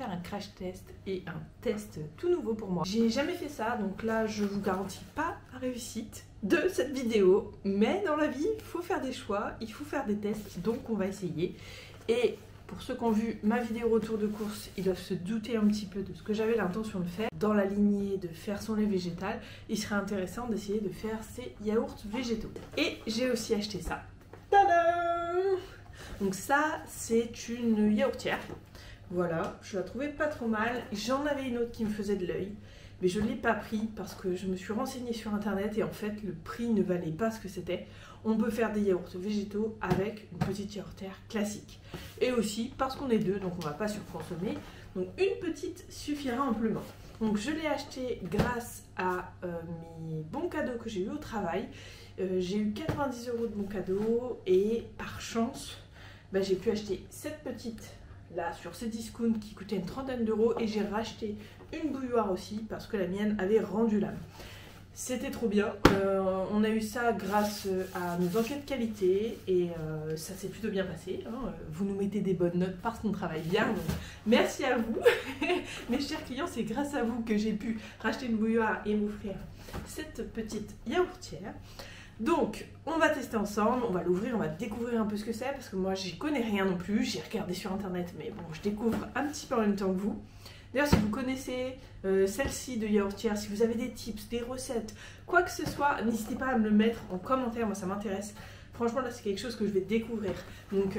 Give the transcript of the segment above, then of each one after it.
faire un crash test et un test tout nouveau pour moi. J'ai jamais fait ça, donc là je vous garantis pas la réussite de cette vidéo, mais dans la vie il faut faire des choix, il faut faire des tests, donc on va essayer. Et pour ceux qui ont vu ma vidéo retour de course, ils doivent se douter un petit peu de ce que j'avais l'intention de faire. Dans la lignée de faire son lait végétal, il serait intéressant d'essayer de faire ces yaourts végétaux. Et j'ai aussi acheté ça. Tadam! Donc ça, c'est une yaourtière. Voilà, je la trouvais pas trop mal. J'en avais une autre qui me faisait de l'œil, mais je ne l'ai pas pris parce que je me suis renseignée sur internet et en fait le prix ne valait pas ce que c'était. On peut faire des yaourts végétaux avec une petite yaourtière classique. Et aussi parce qu'on est deux, donc on ne va pas surconsommer. Donc une petite suffira amplement. Donc je l'ai acheté grâce à mes bons cadeaux que j'ai eu au travail. J'ai eu 90 € de bons cadeaux et par chance, j'ai pu acheter cette petite là sur Cdiscount qui coûtait une trentaine d'euros et j'ai racheté une bouilloire aussi parce que la mienne avait rendu l'âme. C'était trop bien, on a eu ça grâce à nos enquêtes qualité et ça s'est plutôt bien passé, hein. Vous nous mettez des bonnes notes parce qu'on travaille bien, donc merci à vous mes chers clients, c'est grâce à vous que j'ai pu racheter une bouilloire et m'offrir cette petite yaourtière. Donc on va tester ensemble, on va l'ouvrir, on va découvrir un peu ce que c'est parce que moi j'y connais rien non plus, j'ai regardé sur internet mais bon je découvre un petit peu en même temps que vous. D'ailleurs si vous connaissez celle-ci de yaourtière, si vous avez des tips, des recettes, quoi que ce soit, n'hésitez pas à me le mettre en commentaire, moi ça m'intéresse. Franchement là c'est quelque chose que je vais découvrir. Donc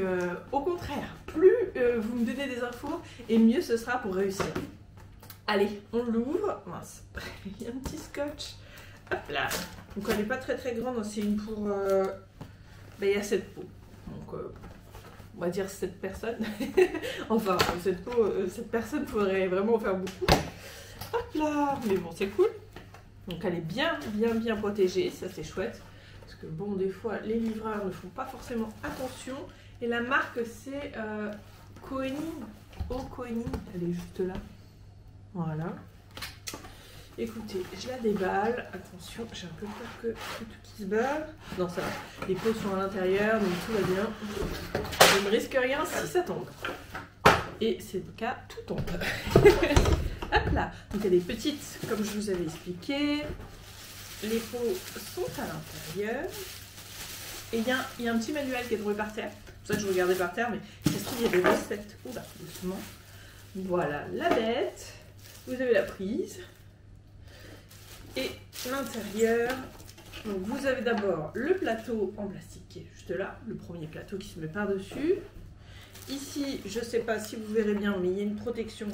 au contraire, plus vous me donnez des infos et mieux ce sera pour réussir. Allez, on l'ouvre. Mince, il y a un petit scotch. Hop là. Donc elle n'est pas très grande, c'est une pour... il y a 7 pots. Donc on va dire 7 personnes. Enfin, cette personne pourrait vraiment en faire beaucoup. Hop là. Mais bon, c'est cool. Donc elle est bien protégée, ça c'est chouette. Parce que bon, des fois, les livreurs ne font pas forcément attention. Et la marque c'est Koeni. Oh, Koeni, elle est juste là. Voilà. Écoutez, je la déballe. Attention, j'ai un peu peur que tout qui se barre. Non, ça va. Les pots sont à l'intérieur, donc tout va bien. Je ne risque rien si ça tombe. Et c'est le cas, tout tombe. Hop là. Donc elle est petite, comme je vous avais expliqué. Les pots sont à l'intérieur. Et il y a un petit manuel qui est trouvé par terre. C'est pour ça que je regardais par terre, mais ça se trouve, il y a des recettes. Oula, doucement. Voilà la bête. Vous avez la prise. Et l'intérieur, donc vous avez d'abord le plateau en plastique qui est juste là, le premier plateau qui se met par-dessus. Ici, je ne sais pas si vous verrez bien, mais il y a une protection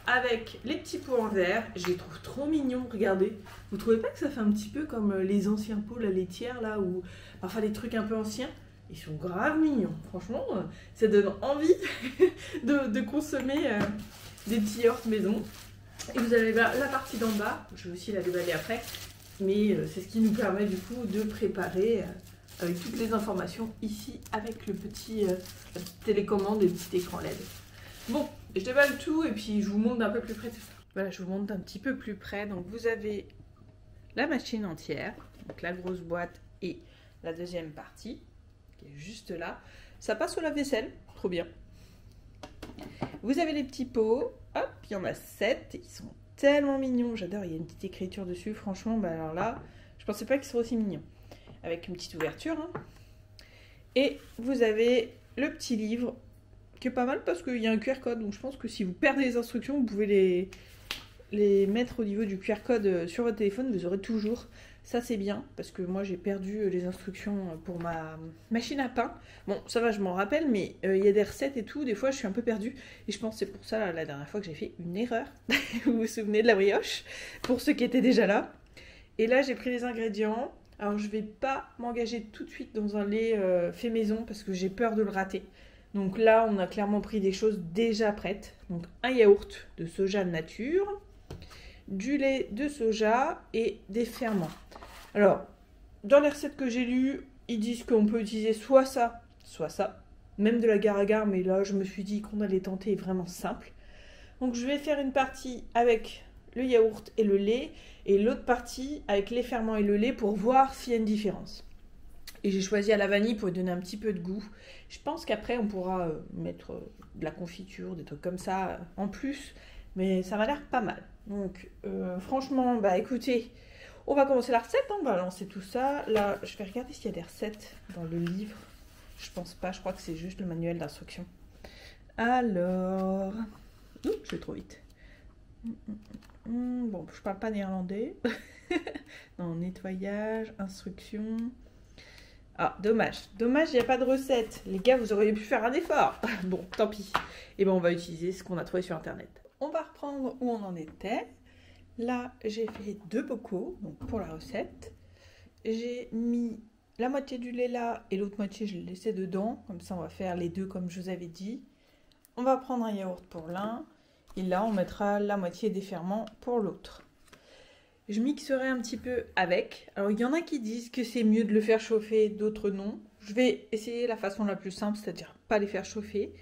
avec les petits pots en verre. Je les trouve trop mignons, regardez. Vous trouvez pas que ça fait un petit peu comme les anciens pots, la laitière, là, ou parfois des trucs un peu anciens? Ils sont grave mignons, franchement, ça donne envie de consommer des petits yaourts maison. Et vous avez la partie d'en bas, je vais aussi la déballer après, mais c'est ce qui nous permet du coup de préparer avec toutes les informations ici avec le petit télécommande et le petit écran LED. Bon, je déballe tout et puis je vous montre d'un peu plus près tout ça. Voilà, je vous montre d'un petit peu plus près. Donc vous avez la machine entière, donc la grosse boîte et la deuxième partie qui est juste là. Ça passe au lave-vaisselle, trop bien. Vous avez les petits pots, hop, il y en a 7, ils sont tellement mignons, j'adore, il y a une petite écriture dessus, franchement, alors là, je pensais pas qu'ils seraient aussi mignons. Avec une petite ouverture, hein. Et vous avez le petit livre, qui est pas mal parce qu'il y a un QR code, donc je pense que si vous perdez les instructions, vous pouvez les mettre au niveau du QR code sur votre téléphone, vous aurez toujours. Ça c'est bien, parce que moi j'ai perdu les instructions pour ma machine à pain. Bon, ça va, je m'en rappelle, mais il y a des recettes et tout, des fois je suis un peu perdue. Et je pense que c'est pour ça, la dernière fois que j'ai fait une erreur. Vous vous souvenez de la brioche, pour ceux qui étaient déjà là. Et là j'ai pris les ingrédients. Alors je vais pas m'engager tout de suite dans un lait fait maison, parce que j'ai peur de le rater. Donc là, on a clairement pris des choses déjà prêtes. Donc un yaourt de soja nature, du lait de soja et des ferments. Alors, dans les recettes que j'ai lues, ils disent qu'on peut utiliser soit ça, même de l'agar-agar, mais là je me suis dit qu'on allait tenter vraiment simple. Donc je vais faire une partie avec le yaourt et le lait, et l'autre partie avec les ferments et le lait pour voir s'il y a une différence. Et j'ai choisi à la vanille pour lui donner un petit peu de goût. Je pense qu'après on pourra mettre de la confiture, des trucs comme ça en plus. Mais ça m'a l'air pas mal. Donc franchement, bah écoutez, on va commencer la recette, hein, on va lancer tout ça. Là, je vais regarder s'il y a des recettes dans le livre. Je pense pas, je crois que c'est juste le manuel d'instruction. Alors... Ouh, je vais trop vite. Bon, je parle pas néerlandais. Non, nettoyage, instruction... Ah, dommage. Dommage, il n'y a pas de recette. Les gars, vous auriez pu faire un effort. Bon, tant pis. Et ben, on va utiliser ce qu'on a trouvé sur Internet. On va reprendre où on en était. Là, j'ai fait 2 bocaux, donc pour la recette. J'ai mis la moitié du lait là et l'autre moitié, je l'ai laissé dedans. Comme ça, on va faire les deux comme je vous avais dit. On va prendre un yaourt pour l'un. Et là, on mettra la moitié des ferments pour l'autre. Je mixerai un petit peu avec. Alors, il y en a qui disent que c'est mieux de le faire chauffer, d'autres non. Je vais essayer la façon la plus simple, c'est-à-dire pas les faire chauffer.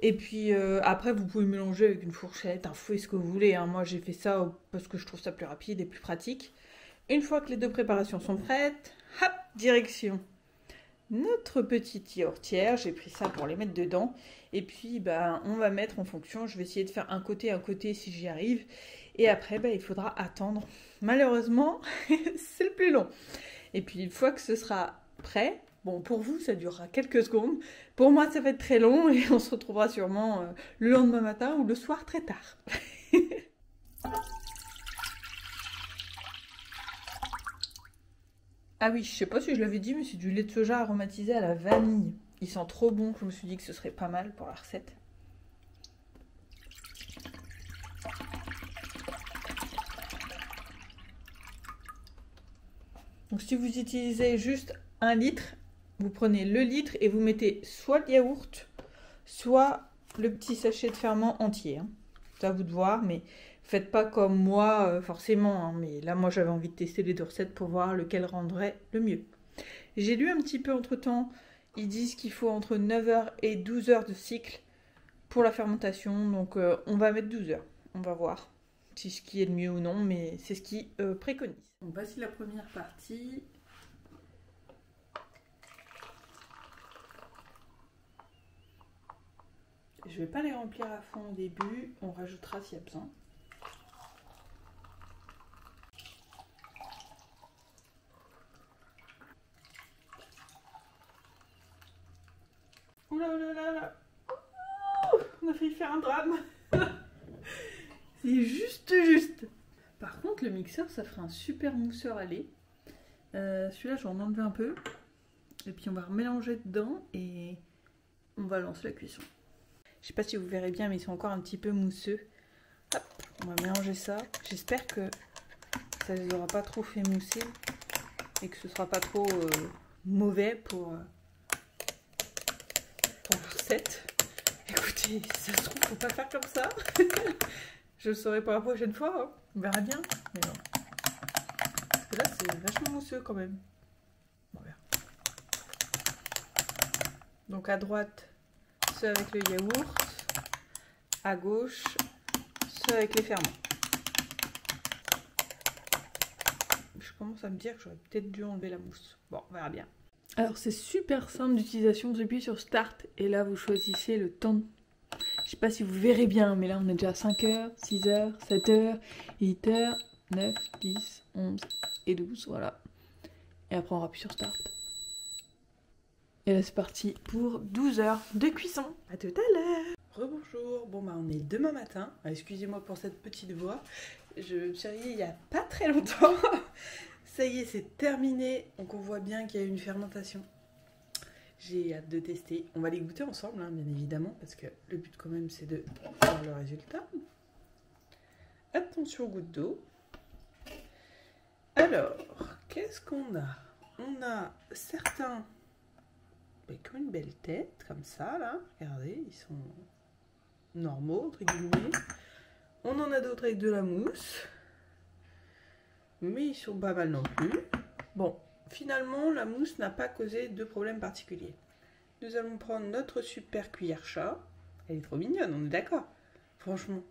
Et puis, après, vous pouvez mélanger avec une fourchette, un fouet, ce que vous voulez. Hein. Moi, j'ai fait ça parce que je trouve ça plus rapide et plus pratique. Une fois que les 2 préparations sont prêtes, hop, direction notre petite yaourtière. J'ai pris ça pour les mettre dedans. Et puis, bah, on va mettre en fonction. Je vais essayer de faire un côté si j'y arrive. Et après, bah, il faudra attendre. Malheureusement, c'est le plus long. Et puis, une fois que ce sera prêt, bon, pour vous, ça durera quelques secondes. Pour moi, ça va être très long et on se retrouvera sûrement le lendemain matin ou le soir très tard. Ah oui, je sais pas si je l'avais dit, mais c'est du lait de soja aromatisé à la vanille. Il sent trop bon que je me suis dit que ce serait pas mal pour la recette. Donc si vous utilisez juste 1 litre, vous prenez le litre et vous mettez soit le yaourt, soit le petit sachet de ferment entier. Hein. C'est à vous de voir, mais faites pas comme moi forcément. Hein. Mais là, moi, j'avais envie de tester les 2 recettes pour voir lequel rendrait le mieux. J'ai lu un petit peu entre-temps, ils disent qu'il faut entre 9 heures et 12 heures de cycle pour la fermentation. Donc on va mettre 12 heures. On va voir si ce qui est le mieux ou non, mais c'est ce qui préconise. Donc voici la première partie. Je ne vais pas les remplir à fond au début, on rajoutera s'il y a besoin. Oula oula oula oula. On a failli faire un drame. C'est juste. Par contre, le mixeur, ça ferait un super mousseur à lait. Celui-là, je vais en enlever un peu. Et puis on va remélanger dedans et on va lancer la cuisson. Je sais pas si vous verrez bien, mais ils sont encore un petit peu mousseux. Hop, on va mélanger ça. J'espère que ça ne les aura pas trop fait mousser et que ce sera pas trop mauvais pour la recette. Écoutez, si ça se trouve, faut pas faire comme ça. Je le saurai pour la prochaine fois. Hein. On verra bien. Mais bon. Parce que là, c'est vachement mousseux quand même. On verra. Donc à droite, ceux avec le yaourt. À gauche, ceux avec les ferments. Je commence à me dire que j'aurais peut-être dû enlever la mousse. Bon, on verra bien. Alors c'est super simple d'utilisation, vous appuyez sur Start et là vous choisissez le temps. Je sais pas si vous verrez bien, mais là on est déjà à 5h, 6h, 7h, 8h, 9, 10, 11 et 12, voilà. Et après on appuie sur Start. Et là c'est parti pour 12 heures de cuisson. À tout à l'heure. Rebonjour, bon bah on est demain matin. Excusez-moi pour cette petite voix. Je me suis réveillée il y a pas très longtemps. Ça y est, c'est terminé. Donc on voit bien qu'il y a eu une fermentation. J'ai hâte de tester. On va les goûter ensemble, hein, bien évidemment, parce que le but quand même c'est de voir le résultat. Attention aux gouttes d'eau. Alors, qu'est-ce qu'on a? On a certains qui ont une belle tête, comme ça, là. Regardez, ils sont normaux, entre guillemets. On en a d'autres avec de la mousse. Mais ils sont pas mal non plus. Bon, finalement, la mousse n'a pas causé de problème particulier. Nous allons prendre notre super cuillère chat. Elle est trop mignonne, on est d'accord. Franchement,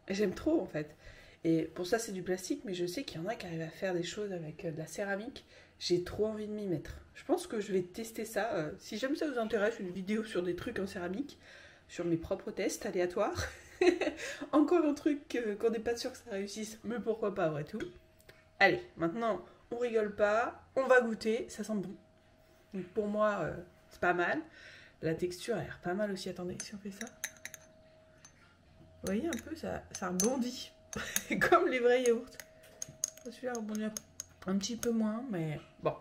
j'aime trop en fait. Et pour ça, c'est du plastique, mais je sais qu'il y en a qui arrivent à faire des choses avec de la céramique. J'ai trop envie de m'y mettre. Je pense que je vais tester ça. Si jamais ça vous intéresse, une vidéo sur des trucs en céramique, sur mes propres tests aléatoires. Encore un truc qu'on n'est pas sûr que ça réussisse, mais pourquoi pas après tout. Allez, maintenant, on rigole pas, on va goûter, ça sent bon. Donc pour moi, c'est pas mal. La texture a l'air pas mal aussi. Attendez, si on fait ça. Vous voyez un peu, ça rebondit. Comme les vrais yaourts. Celui-là rebondit un petit peu moins, mais bon.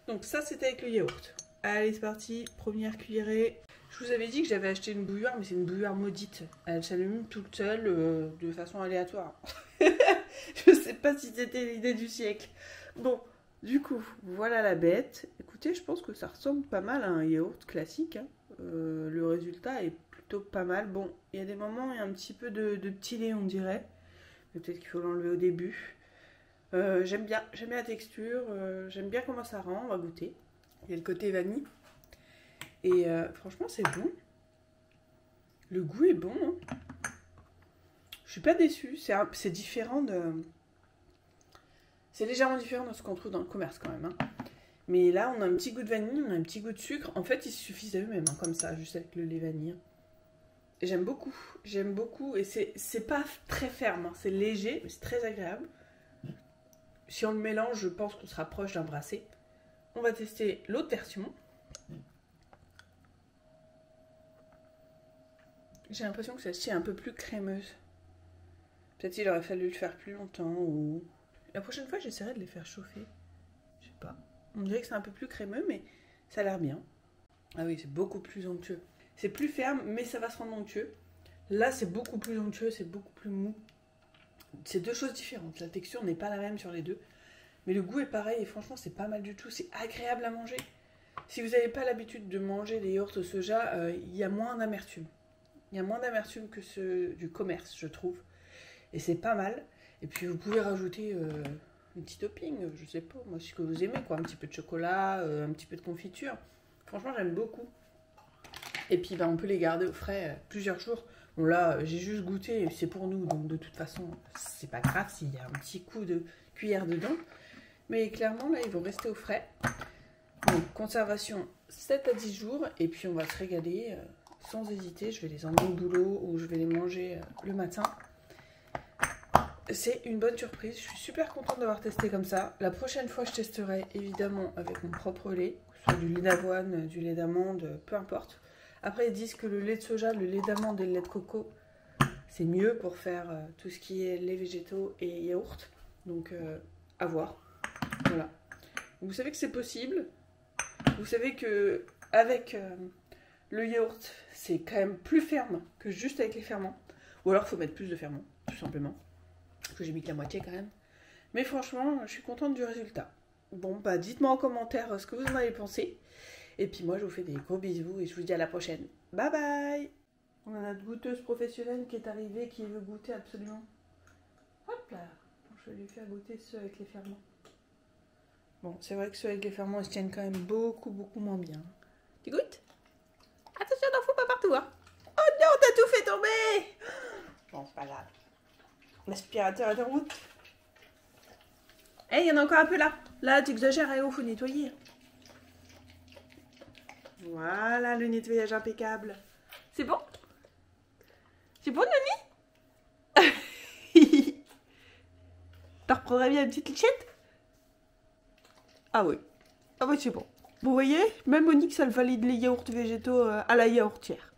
Donc ça, c'était avec le yaourt. Allez, c'est parti. Première cuillerée. Je vous avais dit que j'avais acheté une bouilloire, mais c'est une bouilloire maudite. Elle s'allume toute seule, de façon aléatoire. Je sais pas si c'était l'idée du siècle. Bon, du coup, voilà la bête. Écoutez, je pense que ça ressemble pas mal à un yaourt classique. Hein. Le résultat est plutôt pas mal. Bon, il y a des moments où il y a un petit peu de petit lait, on dirait. Mais peut-être qu'il faut l'enlever au début. J'aime bien la texture. J'aime bien comment ça rend. On va goûter. Il y a le côté vanille. Et franchement, c'est bon. Le goût est bon. Hein. Je suis pas déçue. C'est différent de... C'est légèrement différent de ce qu'on trouve dans le commerce quand même. Hein. Mais là, on a un petit goût de vanille, on a un petit goût de sucre. En fait, ils suffisent à eux-mêmes, hein, comme ça, juste avec le lait vanille. J'aime beaucoup. J'aime beaucoup. Et c'est pas très ferme. Hein. C'est léger, mais c'est très agréable. Si on le mélange, je pense qu'on se rapproche d'un brassé. On va tester l'autre version. J'ai l'impression que celle-ci est un peu plus crémeuse. Peut-être qu'il aurait fallu le faire plus longtemps ou... La prochaine fois, j'essaierai de les faire chauffer. Je sais pas. On dirait que c'est un peu plus crémeux, mais ça a l'air bien. Ah oui, c'est beaucoup plus onctueux. C'est plus ferme, mais ça va se rendre onctueux. Là, c'est beaucoup plus onctueux, c'est beaucoup plus mou. C'est deux choses différentes. La texture n'est pas la même sur les deux. Mais le goût est pareil et franchement, c'est pas mal du tout. C'est agréable à manger. Si vous n'avez pas l'habitude de manger des yaourts au soja, il y a moins d'amertume. Il y a moins d'amertume que ceux du commerce, je trouve. Et c'est pas mal. Et puis vous pouvez rajouter un petit topping, je sais pas, moi ce que vous aimez, quoi. Un petit peu de chocolat, un petit peu de confiture. Franchement, j'aime beaucoup. Et puis on peut les garder au frais plusieurs jours. Bon là, j'ai juste goûté, c'est pour nous, donc de toute façon, c'est pas grave s'il y a un petit coup de cuillère dedans. Mais clairement, là, ils vont rester au frais. Donc, conservation 7 à 10 jours. Et puis on va se régaler sans hésiter. Je vais les emmener au boulot ou je vais les manger le matin. C'est une bonne surprise, je suis super contente d'avoir testé comme ça. La prochaine fois, je testerai évidemment avec mon propre lait, que ce soit du lait d'avoine, du lait d'amande, peu importe. Après, ils disent que le lait de soja, le lait d'amande et le lait de coco, c'est mieux pour faire tout ce qui est lait végétaux et yaourt. Donc, à voir. Voilà. Vous savez que c'est possible. Vous savez que avec le yaourt, c'est quand même plus ferme que juste avec les ferments. Ou alors, il faut mettre plus de ferments, tout simplement. Que j'ai mis que la moitié quand même. Mais franchement, je suis contente du résultat. Bon, bah dites-moi en commentaire ce que vous en avez pensé. Et puis moi, je vous fais des gros bisous et je vous dis à la prochaine. Bye bye. On a notre goûteuse professionnelle qui est arrivée, qui veut goûter absolument. Hop là. Je vais lui faire goûter ceux avec les ferments. Bon, c'est vrai que ceux avec les ferments, ils se tiennent quand même beaucoup moins bien. Tu goûtes? Attention, n'en fous pas partout, hein. Oh non, t'as tout fait tomber. Bon, c'est pas grave. L'aspirateur est en route. Eh, il y en a encore un peu là. Là, tu exagères, il faut nettoyer. Voilà, le nettoyage impeccable. C'est bon? C'est bon, Nani? T'en reprendrais bien une petite lichette? Ah oui. Ah oui, c'est bon. Vous voyez, même Onyx, elle valide les yaourts végétaux à la yaourtière.